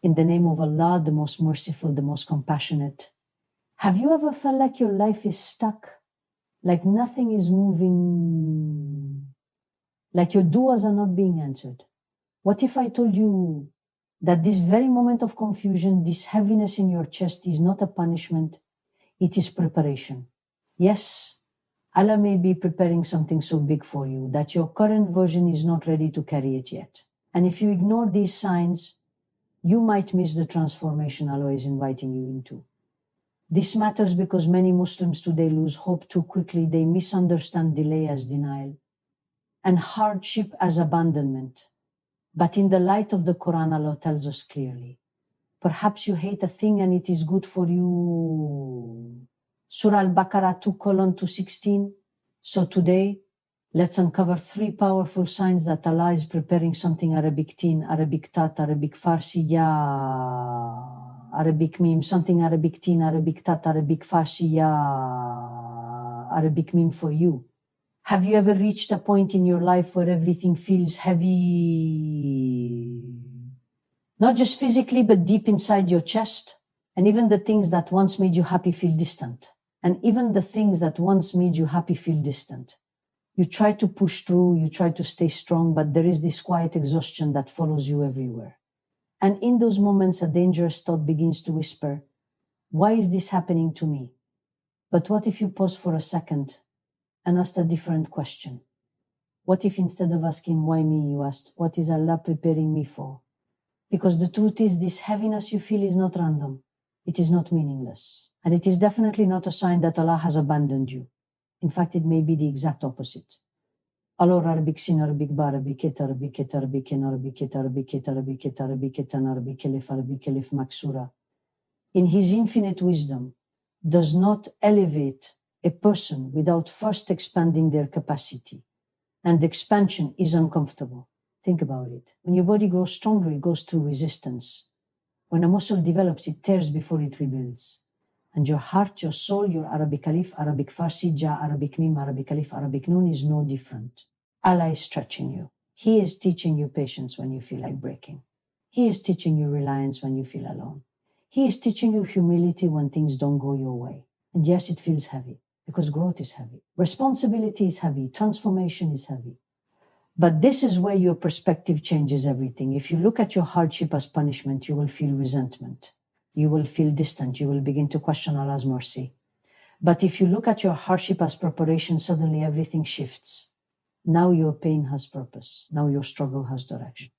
In the name of Allah, the most merciful, the most compassionate. Have you ever felt like your life is stuck? Like nothing is moving? Like your du'as are not being answered? What if I told you that this very moment of confusion, this heaviness in your chest is not a punishment, it is preparation? Yes, Allah may be preparing something so big for you that your current version is not ready to carry it yet. And if you ignore these signs, you might miss the transformation Allah is inviting you into. This matters because many Muslims today lose hope too quickly. They misunderstand delay as denial and hardship as abandonment. But in the light of the Quran, Allah tells us clearly, perhaps you hate a thing and it is good for you. Surah Al-Baqarah 2:216. So today, let's uncover 3 powerful signs that Allah is preparing something Arabic teen, Arabic tat, Arabic Farsi, ya, Arabic meme, something Arabic teen, Arabic tat, Arabic Farsi, ya, Arabic meme for you. Have you ever reached a point in your life where everything feels heavy? Not just physically, but deep inside your chest. And even the things that once made you happy feel distant. And even the things that once made you happy feel distant. You try to push through, you try to stay strong, but there is this quiet exhaustion that follows you everywhere. And in those moments, a dangerous thought begins to whisper, why is this happening to me? But what if you pause for a second and ask a different question? What if instead of asking why me, you asked, what is Allah preparing me for? Because the truth is, this heaviness you feel is not random. It is not meaningless. And it is definitely not a sign that Allah has abandoned you. In fact, it may be the exact opposite. Allah Arabic sin Arabic ba Arabic et Arabic et Arabic en Arabic et Arabic et Arabic et Arabic et an Arabic elif maksura. In His infinite wisdom, does not elevate a person without first expanding their capacity. And expansion is uncomfortable. Think about it. When your body grows stronger, it goes through resistance. When a muscle develops, it tears before it rebuilds. And your heart, your soul, your Arabic alif, Arabic Farsi, Ja, Arabic Mim, Arabic alif, Arabic Nun is no different. Allah is stretching you. He is teaching you patience when you feel like breaking. He is teaching you reliance when you feel alone. He is teaching you humility when things don't go your way. And yes, it feels heavy because growth is heavy. Responsibility is heavy. Transformation is heavy. But this is where your perspective changes everything. If you look at your hardship as punishment, you will feel resentment. You will feel distant. You will begin to question Allah's mercy. But if you look at your hardship as preparation, suddenly everything shifts. Now your pain has purpose. Now your struggle has direction.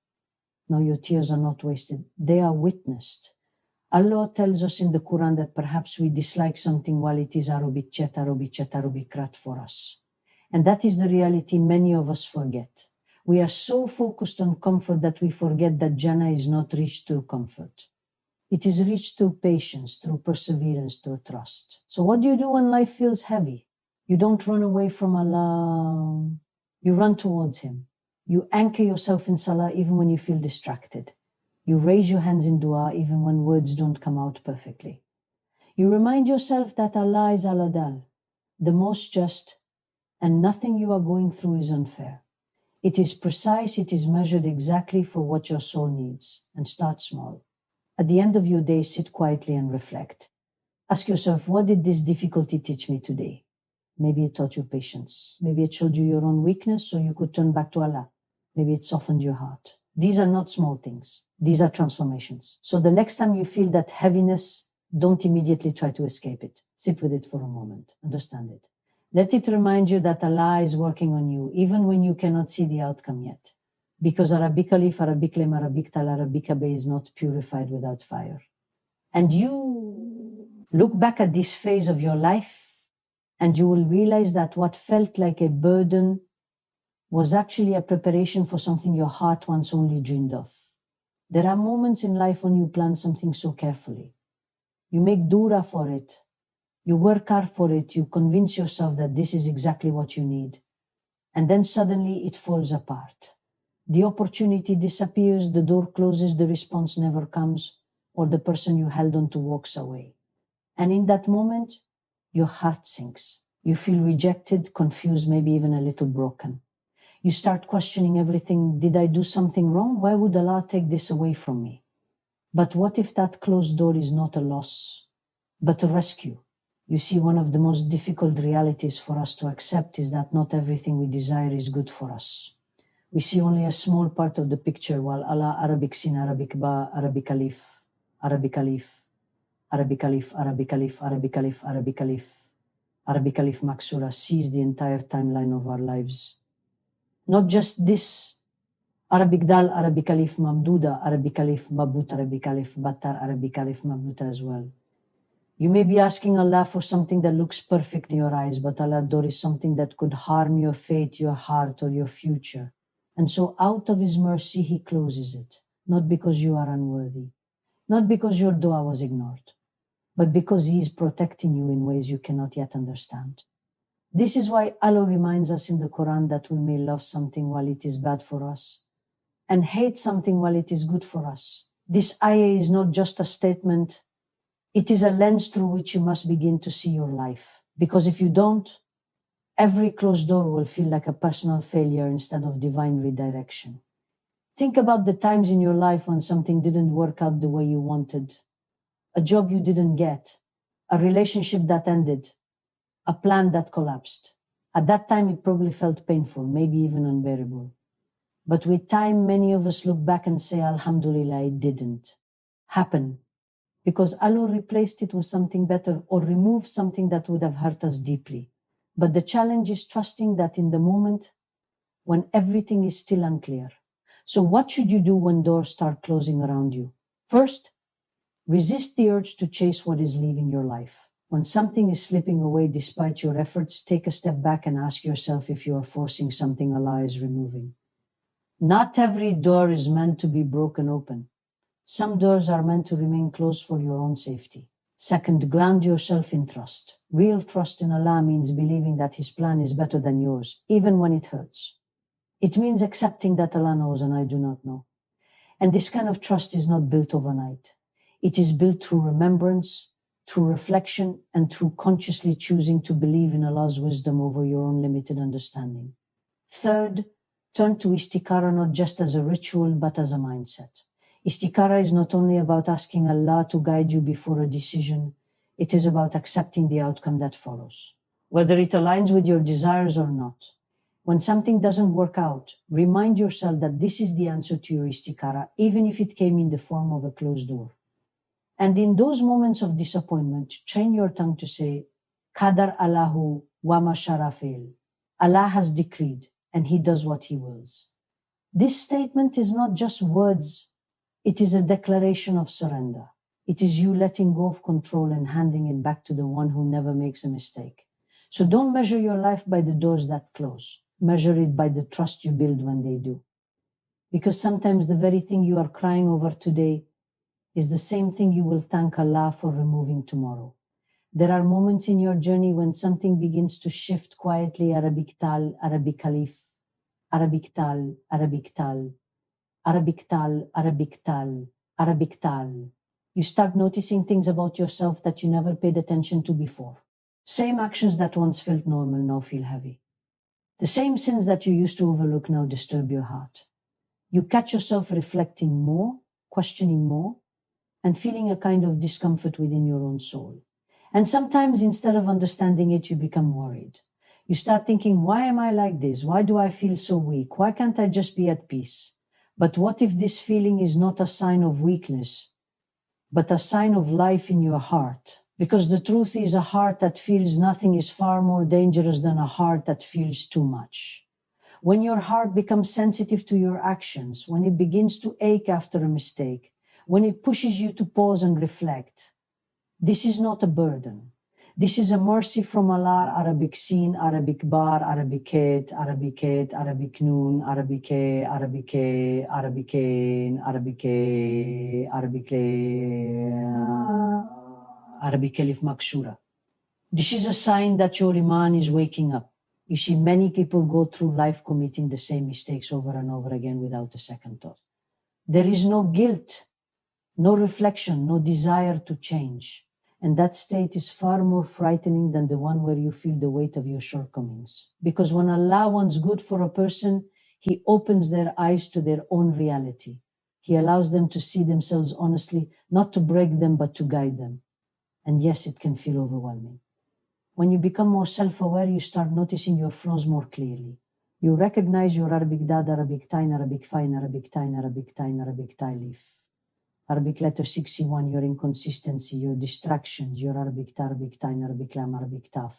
Now your tears are not wasted. They are witnessed. Allah tells us in the Quran that perhaps we dislike something while it is arubicrat for us. And that is the reality many of us forget. We are so focused on comfort that we forget that Jannah is not reached through comfort. It is reached through patience, through perseverance, through trust. So what do you do when life feels heavy? You don't run away from Allah. You run towards Him. You anchor yourself in salah even when you feel distracted. You raise your hands in dua even when words don't come out perfectly. You remind yourself that Allah is Al-Adal, the most just, and nothing you are going through is unfair. It is precise, it is measured exactly for what your soul needs. And start small. At the end of your day, sit quietly and reflect. Ask yourself, what did this difficulty teach me today? Maybe it taught you patience. Maybe it showed you your own weakness so you could turn back to Allah. Maybe it softened your heart. These are not small things. These are transformations. So the next time you feel that heaviness, don't immediately try to escape it. Sit with it for a moment. Understand it. Let it remind you that Allah is working on you, even when you cannot see the outcome yet. Because Arabic alif, Arabic lem, Arabic tal, Arabic abe is not purified without fire. And you look back at this phase of your life, and you will realize that what felt like a burden was actually a preparation for something your heart once only dreamed of. There are moments in life when you plan something so carefully. You make dura for it. You work hard for it. You convince yourself that this is exactly what you need. And then suddenly it falls apart. The opportunity disappears, the door closes, the response never comes, or the person you held on to walks away. And in that moment, your heart sinks. You feel rejected, confused, maybe even a little broken. You start questioning everything. Did I do something wrong? Why would Allah take this away from me? But what if that closed door is not a loss, but a rescue? You see, one of the most difficult realities for us to accept is that not everything we desire is good for us. We see only a small part of the picture, while Allah, Arabic Sin, Arabic Ba, Arabic Alif, Arabic Alif, Arabic Alif, Arabic Alif, Arabic Alif, Arabic Alif, Arabic Alif Maksura sees the entire timeline of our lives. Not just this, Arabic Dal, Arabic Alif Mamduda, Arabic Alif Babut, Arabic Alif Batar, Arabic Alif Mamduta as well. You may be asking Allah for something that looks perfect in your eyes, but Allah door is something that could harm your fate, your heart, or your future. And so out of His mercy, He closes it, not because you are unworthy, not because your dua was ignored, but because He is protecting you in ways you cannot yet understand. This is why Allah reminds us in the Quran that we may love something while it is bad for us, and hate something while it is good for us. This ayah is not just a statement, it is a lens through which you must begin to see your life. Because if you don't, every closed door will feel like a personal failure instead of divine redirection. Think about the times in your life when something didn't work out the way you wanted, a job you didn't get, a relationship that ended, a plan that collapsed. At that time, it probably felt painful, maybe even unbearable. But with time, many of us look back and say, Alhamdulillah, it didn't happen, because Allah replaced it with something better or removed something that would have hurt us deeply. But the challenge is trusting that in the moment when everything is still unclear. So what should you do when doors start closing around you? First, resist the urge to chase what is leaving your life. When something is slipping away despite your efforts, take a step back and ask yourself if you are forcing something Allah is removing. Not every door is meant to be broken open. Some doors are meant to remain closed for your own safety. Second, ground yourself in trust. Real trust in Allah means believing that His plan is better than yours, even when it hurts. It means accepting that Allah knows and I do not know. And this kind of trust is not built overnight. It is built through remembrance, through reflection, and through consciously choosing to believe in Allah's wisdom over your own limited understanding. Third, turn to istikhara not just as a ritual, but as a mindset. Istikhara is not only about asking Allah to guide you before a decision, it is about accepting the outcome that follows, whether it aligns with your desires or not. When something doesn't work out, remind yourself that this is the answer to your istikhara, even if it came in the form of a closed door. And in those moments of disappointment, train your tongue to say, Qadar Allahu wa ma sharafil. Allah has decreed, and He does what He wills. This statement is not just words, it is a declaration of surrender. It is you letting go of control and handing it back to the one who never makes a mistake. So don't measure your life by the doors that close. Measure it by the trust you build when they do. Because sometimes the very thing you are crying over today is the same thing you will thank Allah for removing tomorrow. There are moments in your journey when something begins to shift quietly. Arabic Tal, Arabic Alif, Arabic Tal, Arabic Tal, Arabic Tal, Arabic Tal, Arabic Tal. You start noticing things about yourself that you never paid attention to before. Same actions that once felt normal now feel heavy. The same sins that you used to overlook now disturb your heart. You catch yourself reflecting more, questioning more, and feeling a kind of discomfort within your own soul. And sometimes instead of understanding it, you become worried. You start thinking, why am I like this? Why do I feel so weak? Why can't I just be at peace? But what if this feeling is not a sign of weakness, but a sign of life in your heart? Because the truth is, a heart that feels nothing is far more dangerous than a heart that feels too much. When your heart becomes sensitive to your actions, when it begins to ache after a mistake, when it pushes you to pause and reflect, this is not a burden. This is a mercy from Allah. Arabic Sin, Arabic Bar, Arabic Het, Arabic Het, Arabic Noon, Arabic He, Arabic He, Arabic He, Arabic He, Arabic He, Arabic Alif Maksura. This is a sign that your Iman is waking up. You see, many people go through life committing the same mistakes over and over again without a second thought. There is no guilt, no reflection, no desire to change. And that state is far more frightening than the one where you feel the weight of your shortcomings. Because when Allah wants good for a person, He opens their eyes to their own reality. He allows them to see themselves honestly, not to break them, but to guide them. And yes, it can feel overwhelming. When you become more self-aware, you start noticing your flaws more clearly. You recognize your Arabic dad, Arabic tain, Arabic fine, Arabic tain, Arabic tain, Arabic tailif. Arabic letter 61, your inconsistency, your distractions, your Arabic ta, Arabic tain, Arabic lam, Arabic taf,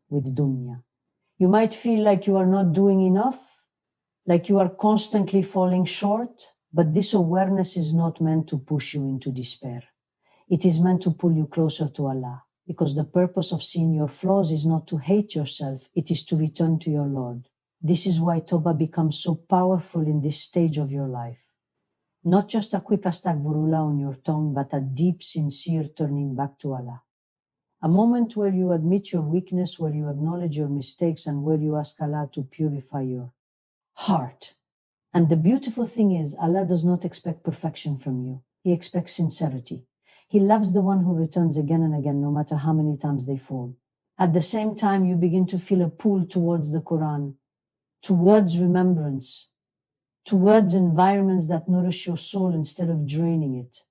with dunya. You might feel like you are not doing enough, like you are constantly falling short, but this awareness is not meant to push you into despair. It is meant to pull you closer to Allah, because the purpose of seeing your flaws is not to hate yourself, it is to return to your Lord. This is why Tawbah becomes so powerful in this stage of your life. Not just a quick astaghfirullah on your tongue, but a deep, sincere turning back to Allah. A moment where you admit your weakness, where you acknowledge your mistakes, and where you ask Allah to purify your heart. And the beautiful thing is, Allah does not expect perfection from you. He expects sincerity. He loves the one who returns again and again, no matter how many times they fall. At the same time, you begin to feel a pull towards the Quran, towards remembrance, towards environments that nourish your soul instead of draining it.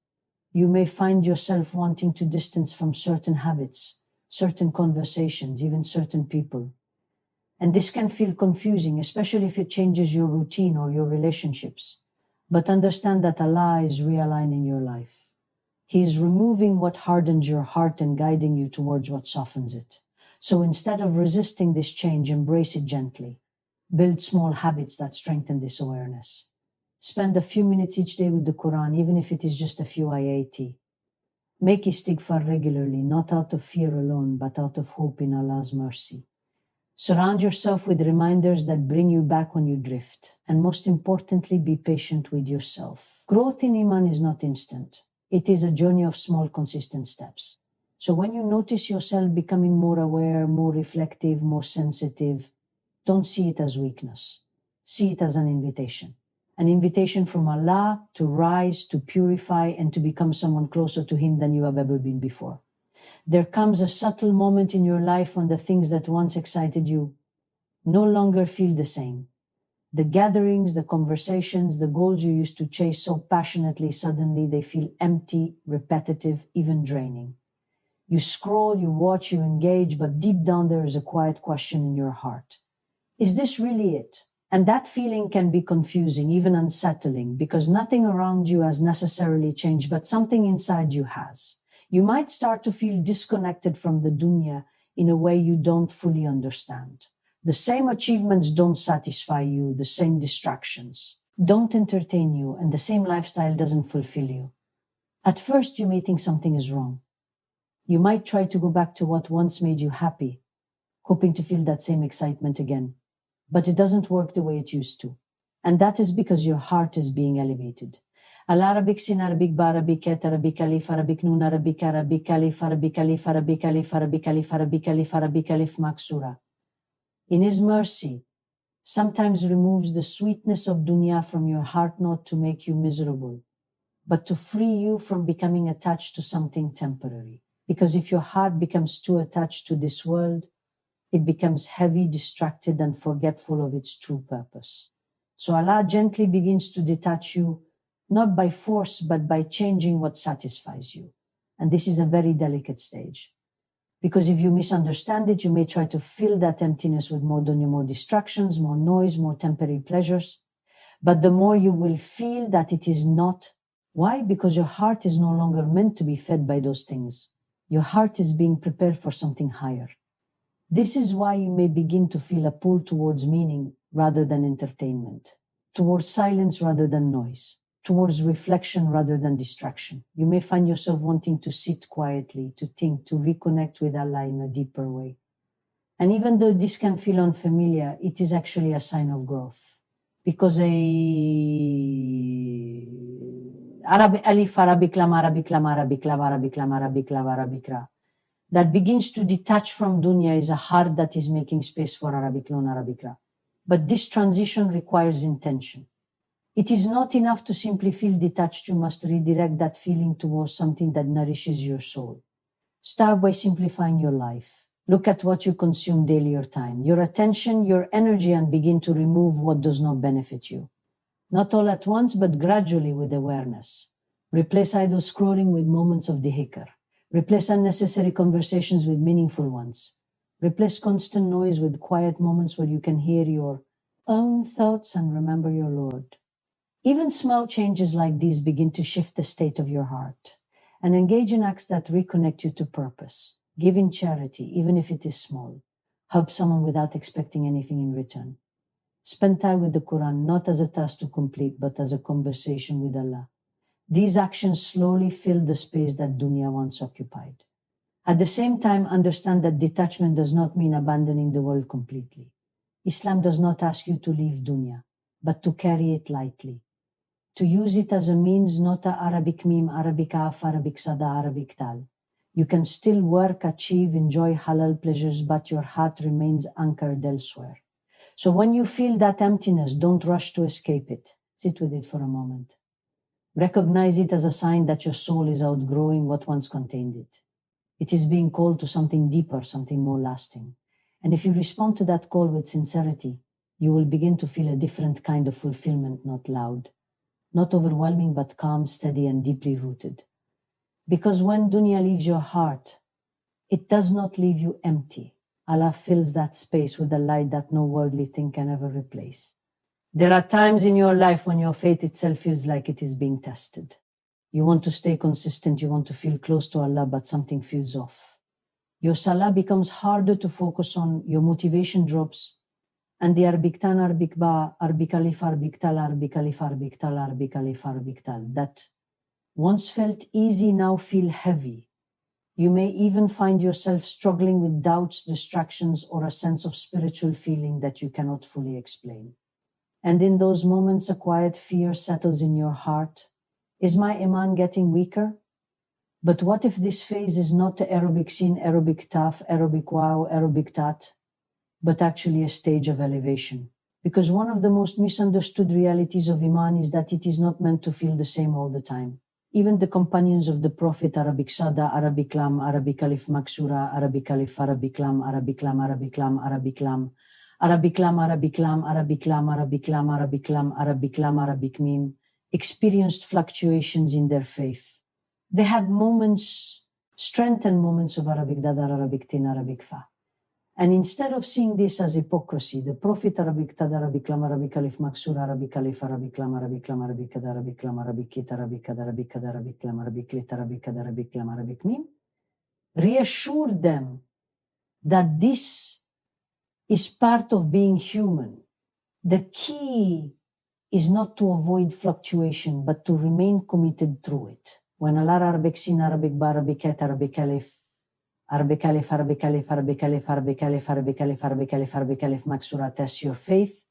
You may find yourself wanting to distance from certain habits, certain conversations, even certain people. And this can feel confusing, especially if it changes your routine or your relationships. But understand that Allah is realigning your life. He is removing what hardens your heart and guiding you towards what softens it. So instead of resisting this change, embrace it gently. Build small habits that strengthen this awareness. Spend a few minutes each day with the Quran, even if it is just a few ayati. Make istighfar regularly, not out of fear alone, but out of hope in Allah's mercy. Surround yourself with reminders that bring you back when you drift. And most importantly, be patient with yourself. Growth in Iman is not instant. It is a journey of small, consistent steps. So when you notice yourself becoming more aware, more reflective, more sensitive, don't see it as weakness. See it as an invitation from Allah to rise, to purify, and to become someone closer to Him than you have ever been before. There comes a subtle moment in your life when the things that once excited you no longer feel the same. The gatherings, the conversations, the goals you used to chase so passionately, suddenly they feel empty, repetitive, even draining. You scroll, you watch, you engage, but deep down there is a quiet question in your heart. Is this really it? And that feeling can be confusing, even unsettling, because nothing around you has necessarily changed, but something inside you has. You might start to feel disconnected from the dunya in a way you don't fully understand. The same achievements don't satisfy you, the same distractions don't entertain you, and the same lifestyle doesn't fulfill you. At first, you may think something is wrong. You might try to go back to what once made you happy, hoping to feel that same excitement again. But it doesn't work the way it used to. And that is because your heart is being elevated. Al-Arabic, Sin Arabic, Barabic, Et Arabic, Alif, Arabic, Nun Arabic, Arabic, Alif, Arabic, Alif, Arabic, Alif, Arabic, Alif, Arabic, Alif, Arabic, Alif, Maksura. In His mercy, sometimes removes the sweetness of dunya from your heart, not to make you miserable, but to free you from becoming attached to something temporary. Because if your heart becomes too attached to this world, it becomes heavy, distracted, and forgetful of its true purpose. So Allah gently begins to detach you, not by force, but by changing what satisfies you. And this is a very delicate stage. Because if you misunderstand it, you may try to fill that emptiness with more dunya, more distractions, more noise, more temporary pleasures. But the more you will feel that it is not. Why? Because your heart is no longer meant to be fed by those things. Your heart is being prepared for something higher. This is why you may begin to feel a pull towards meaning rather than entertainment, towards silence rather than noise, towards reflection rather than distraction. You may find yourself wanting to sit quietly, to think, to reconnect with Allah in a deeper way. And even though this can feel unfamiliar, it is actually a sign of growth. Because Alif, Arabic, Lam, Arabic, Lam, Arabic, Lam, Arabic, Lam, Arabic, Lam, Arabic, Ra, that begins to detach from dunya is a heart that is making space for Arabic Lon, Arabic Ra. But this transition requires intention. It is not enough to simply feel detached. You must redirect that feeling towards something that nourishes your soul. Start by simplifying your life. Look at what you consume daily, your time, your attention, your energy, and begin to remove what does not benefit you. Not all at once, but gradually with awareness. Replace idle scrolling with moments of dhikr. Replace unnecessary conversations with meaningful ones. Replace constant noise with quiet moments where you can hear your own thoughts and remember your Lord. Even small changes like these begin to shift the state of your heart. And engage in acts that reconnect you to purpose. Give in charity, even if it is small. Help someone without expecting anything in return. Spend time with the Quran, not as a task to complete, but as a conversation with Allah. These actions slowly fill the space that dunya once occupied. At the same time, understand that detachment does not mean abandoning the world completely. Islam does not ask you to leave dunya, but to carry it lightly. To use it as a means, not a Arabic meme, Arabic af, Arabic sada, Arabic tal. You can still work, achieve, enjoy halal pleasures, but your heart remains anchored elsewhere. So when you feel that emptiness, don't rush to escape it. Sit with it for a moment. Recognize it as a sign that your soul is outgrowing what once contained it. It is being called to something deeper, something more lasting. And if you respond to that call with sincerity, you will begin to feel a different kind of fulfillment, not loud, not overwhelming, but calm, steady, and deeply rooted. Because when dunya leaves your heart, it does not leave you empty. Allah fills that space with a light that no worldly thing can ever replace. There are times in your life when your faith itself feels like it is being tested. You want to stay consistent, you want to feel close to Allah, but something feels off. Your salah becomes harder to focus on, your motivation drops, and the Arabic tan, Arabic ba, Arabic alif, Arabic tal, Arabic alif, Arabic tal, Arabic alif, Arabic tal, that once felt easy now feel heavy. You may even find yourself struggling with doubts, distractions, or a sense of spiritual feeling that you cannot fully explain. And in those moments, a quiet fear settles in your heart. Is my iman getting weaker? But what if this phase is not the Arabic sin, Arabic taf, Arabic wow, Arabic tat, but actually a stage of elevation? Because one of the most misunderstood realities of iman is that it is not meant to feel the same all the time. Even the companions of the Prophet, Arabic sada, Arabic lam, Arabic alif maksura, Arabic alif, Arabic lam, Arabic lam, Arabic lam, Arabic lam, Arabic lam, Arabic lam, Arabic lam, Arabic lam, Arabic lam, Arabic lam, Arabic meme, experienced fluctuations in their faith. They had moments, strength and moments of Arabic dadar, Arabic tin, Arabic fa. And instead of seeing this as hypocrisy, the Prophet Arabic tad, Arabic lam, Arabic alif maksur, Arabic alif, Arabic lam, Arabic lam, Arabic kad, Arabic lam, Arabic kit, Arabic kad, Arabic kad, Arabic lam, Arabic lit, Arabic kad, Arabic lam, Arabic mim, reassured them that this is part of being human. The key is not to avoid fluctuation, but to remain committed through it. When Allah Arabic sin, Arabic ba, Arabic ket, Arabic alif, Arabic alif, Arabic alif, Arabic alif, Arabic alif, Arabic alif, Arabic alif, Arabic alif, maksura tests your faith.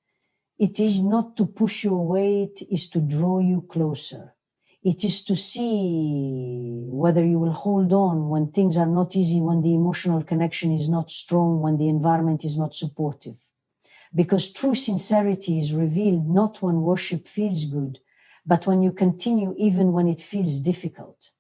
It is not to push you away, it is to draw you closer. It is to see whether you will hold on when things are not easy, when the emotional connection is not strong, when the environment is not supportive. Because true sincerity is revealed not when worship feels good, but when you continue even when it feels difficult.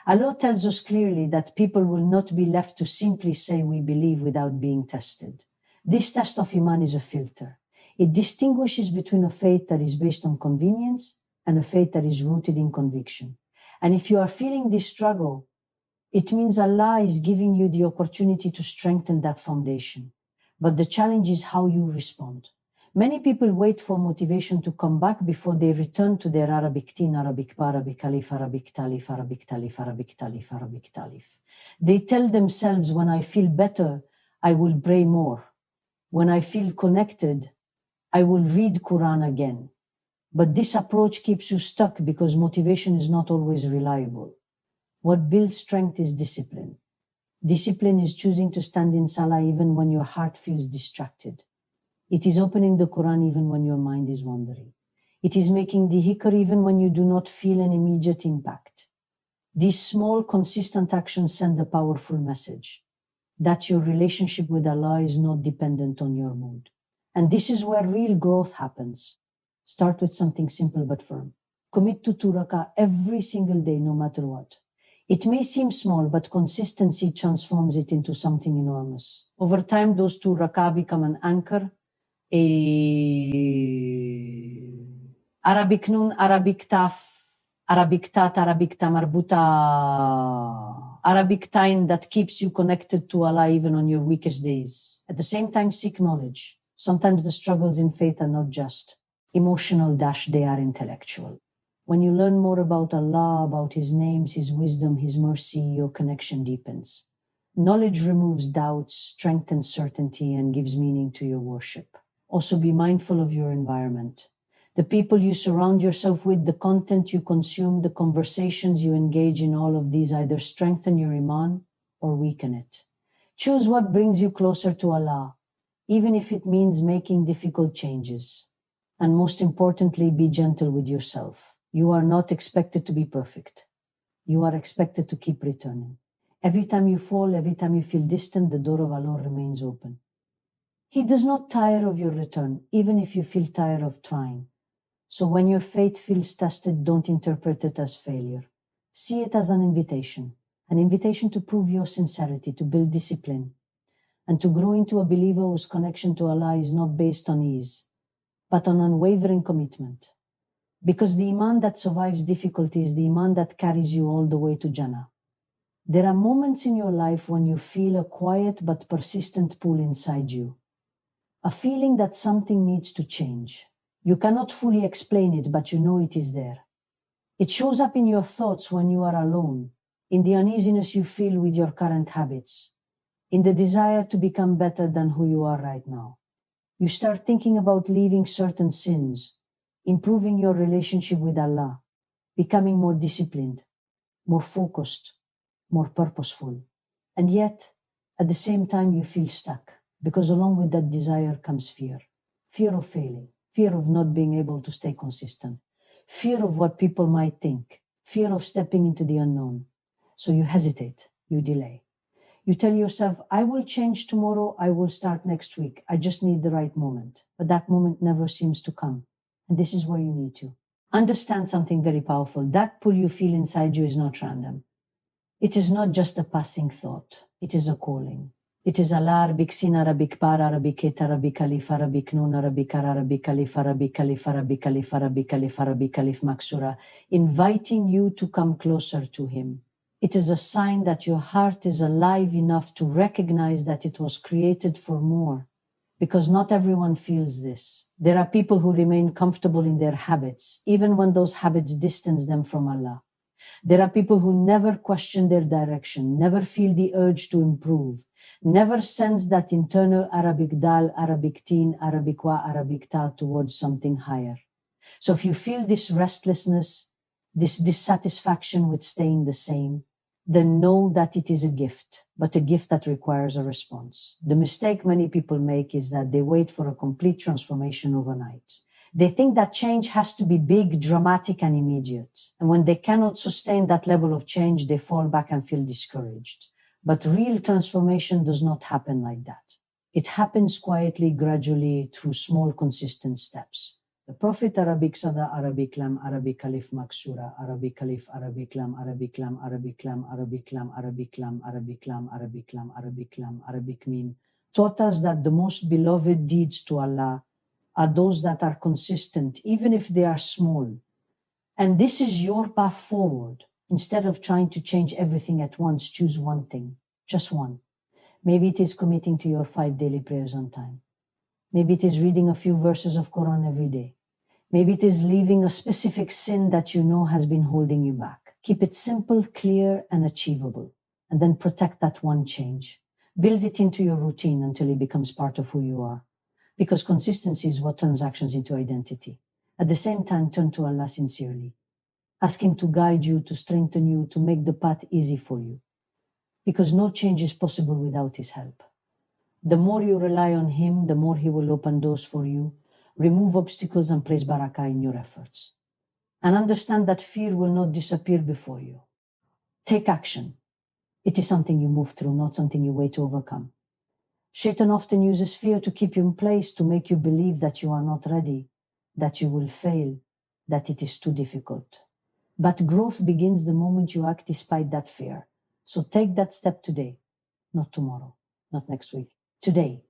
Allah tells us clearly that people will not be left to simply say we believe without being tested. This test of Iman is a filter. It distinguishes between a faith that is based on convenience and a faith that is rooted in conviction. And if you are feeling this struggle, it means Allah is giving you the opportunity to strengthen that foundation. But the challenge is how you respond. Many people wait for motivation to come back before they return to their Arabic tin, Arabic pa, Arabic alif, Arabic talif, Arabic talif, Arabic talif, Arabic talif. They tell themselves, when I feel better, I will pray more. When I feel connected, I will read Quran again. But this approach keeps you stuck because motivation is not always reliable. What builds strength is discipline. Discipline is choosing to stand in salah even when your heart feels distracted. It is opening the Quran even when your mind is wandering. It is making dhikr even when you do not feel an immediate impact. These small, consistent actions send a powerful message that your relationship with Allah is not dependent on your mood. And this is where real growth happens. Start with something simple but firm. Commit to 2 rakah every single day, no matter what. It may seem small, but consistency transforms it into something enormous. Over time, those 2 rakah become an anchor, a Arabic nun, Arabic taf, Arabic tat, Arabic tamarbuta, Arabic time that keeps you connected to Allah even on your weakest days. At the same time, seek knowledge. Sometimes the struggles in faith are not just emotional they are intellectual. When you learn more about Allah, about His names, His wisdom, His mercy, your connection deepens. Knowledge removes doubts, strengthens certainty, and gives meaning to your worship. Also, be mindful of your environment. The people you surround yourself with, the content you consume, the conversations you engage in, all of these either strengthen your iman or weaken it. Choose what brings you closer to Allah, even if it means making difficult changes. And most importantly, be gentle with yourself. You are not expected to be perfect. You are expected to keep returning. Every time you fall, every time you feel distant, the door of Allah remains open. He does not tire of your return, even if you feel tired of trying. So when your faith feels tested, don't interpret it as failure. See it as an invitation to prove your sincerity, to build discipline, and to grow into a believer whose connection to Allah is not based on ease, but on unwavering commitment. Because the iman that survives difficulty is the iman that carries you all the way to Jannah. There are moments in your life when you feel a quiet but persistent pull inside you, a feeling that something needs to change. You cannot fully explain it, but you know it is there. It shows up in your thoughts when you are alone, in the uneasiness you feel with your current habits, in the desire to become better than who you are right now. You start thinking about leaving certain sins, improving your relationship with Allah, becoming more disciplined, more focused, more purposeful. And yet, at the same time, you feel stuck, because along with that desire comes fear. Fear of failing, fear of not being able to stay consistent, fear of what people might think, fear of stepping into the unknown. So you hesitate, you delay. You tell yourself, I will change tomorrow, I will start next week. I just need the right moment. But that moment never seems to come. And this is where you need to understand something very powerful. That pull you feel inside you is not random. It is not just a passing thought. It is a calling. It is Allah, Arabic Sin, Arabic Par, Arabic Et, Arabic Alif, Arabic Nun, Arabic Ar, Arabic Alif, Arabic Alif, Arabic Alif, Arabic Alif, Arabic Alif Maksura, inviting you to come closer to Him. It is a sign that your heart is alive enough to recognize that it was created for more, because not everyone feels this. There are people who remain comfortable in their habits, even when those habits distance them from Allah. There are people who never question their direction, never feel the urge to improve, never sense that internal Arabic dal, Arabic teen, Arabic wa, Arabic ta towards something higher. So if you feel this restlessness, this dissatisfaction with staying the same, then know that it is a gift, but a gift that requires a response. The mistake many people make is that they wait for a complete transformation overnight. They think that change has to be big, dramatic, and immediate. And when they cannot sustain that level of change, they fall back and feel discouraged. But real transformation does not happen like that. It happens quietly, gradually, through small, consistent steps. The Prophet Arabic Sada, Arabic Lam, Arabic Alif Maksura, Arabic Alif, Arabic Lam, Arabic Lam, Arabic Lam, Arabic Lam, Arabic Lam, Arabic Lam, Arabic Lam, Arabic Lam, Arabic Mim, taught us that the most beloved deeds to Allah are those that are consistent, even if they are small. And this is your path forward. Instead of trying to change everything at once, choose one thing, just one. Maybe it is committing to your 5 daily prayers on time. Maybe it is reading a few verses of Quran every day. Maybe it is leaving a specific sin that you know has been holding you back. Keep it simple, clear, and achievable. And then protect that one change. Build it into your routine until it becomes part of who you are. Because consistency is what turns actions into identity. At the same time, turn to Allah sincerely. Ask Him to guide you, to strengthen you, to make the path easy for you. Because no change is possible without His help. The more you rely on Him, the more He will open doors for you, remove obstacles, and place barakah in your efforts. And understand that fear will not disappear before you. Take action. It is something you move through, not something you wait to overcome. Shaitan often uses fear to keep you in place, to make you believe that you are not ready, that you will fail, that it is too difficult. But growth begins the moment you act despite that fear. So take that step today, not tomorrow, not next week. Today,